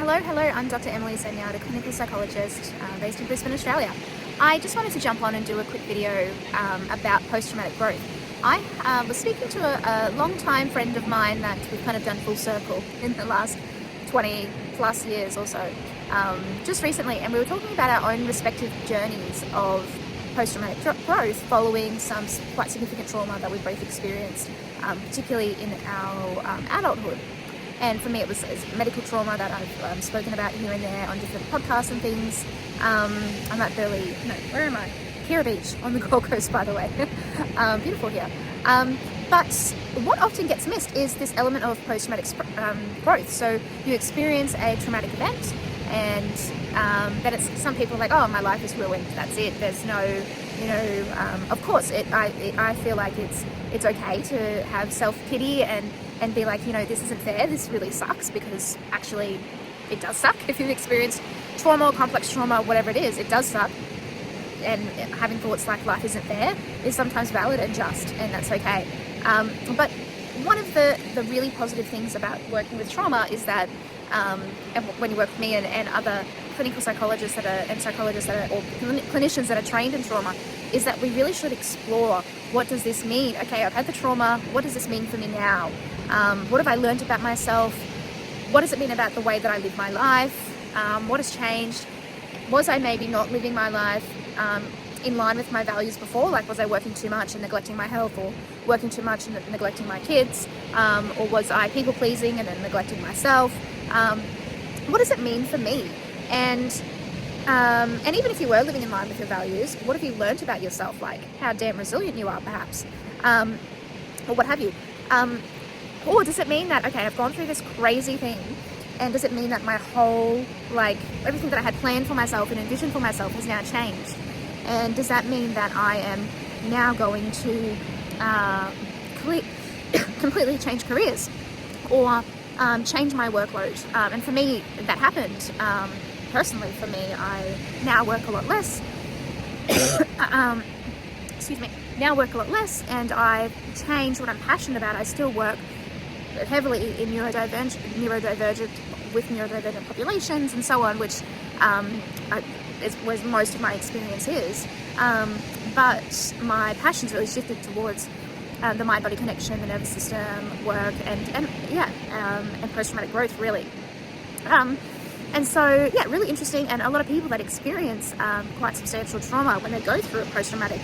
Hello, I'm Dr. Emma-Leigh Senyard, a clinical psychologist based in Brisbane, Australia. I just wanted to jump on and do a quick video about post-traumatic growth. I was speaking to a long-time friend of mine that we've kind of done full circle in the last 20 plus years or so, just recently, and we were talking about our own respective journeys of post-traumatic growth following some quite significant trauma that we both experienced, particularly in our adulthood. And for me, it was medical trauma that I've spoken about here and there on different podcasts and things. I'm at where am I? Kira Beach on the Gold Coast, by the way. Beautiful here. But what often gets missed is this element of post-traumatic growth. So you experience a traumatic event, and then some people are like, oh, my life is ruined. That's it. There's no, of course, I feel like it's okay to have self-pity and be like, this isn't fair, this really sucks, because actually it does suck. If you've experienced trauma or complex trauma, whatever it is, it does suck. And having thoughts like life isn't fair is sometimes valid and just, and that's okay. But one of the really positive things about working with trauma is that and when you work with me and other clinical psychologists or clinicians that are trained in trauma, is that we really should explore, what does this mean? Okay, I've had the trauma, what does this mean for me now? What have I learned about myself? What does it mean about the way that I live my life? What has changed? Was I maybe not living my life in line with my values before? Like, was I working too much and neglecting my health, or working too much and neglecting my kids? Or was I people pleasing and then neglecting myself? What does it mean for me? And even if you were living in line with your values, what have you learned about yourself? Like how damn resilient you are, perhaps, or what have you? Or does it mean that, okay, I've gone through this crazy thing, and does it mean that my whole, everything that I had planned for myself and envisioned for myself has now changed? And does that mean that I am now going to completely change careers, or change my workload? And for me, that happened. Personally, for me, I now work a lot less. Now work a lot less, and I've changed what I'm passionate about. I still work heavily in neurodivergent populations and so on, which is where most of my experience is. But my passion's really shifted towards the mind-body connection, the nervous system work, and post-traumatic growth, really. And so, yeah, really interesting. And a lot of people that experience quite substantial trauma, when they go through a post-traumatic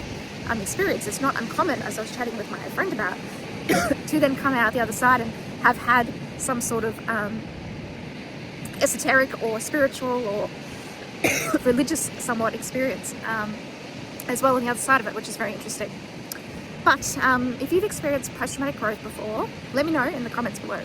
experience, it's not uncommon, as I was chatting with my friend about, to then come out the other side and have had some sort of esoteric or spiritual or religious somewhat experience as well on the other side of it, which is very interesting. But if you've experienced post-traumatic growth before, let me know in the comments below.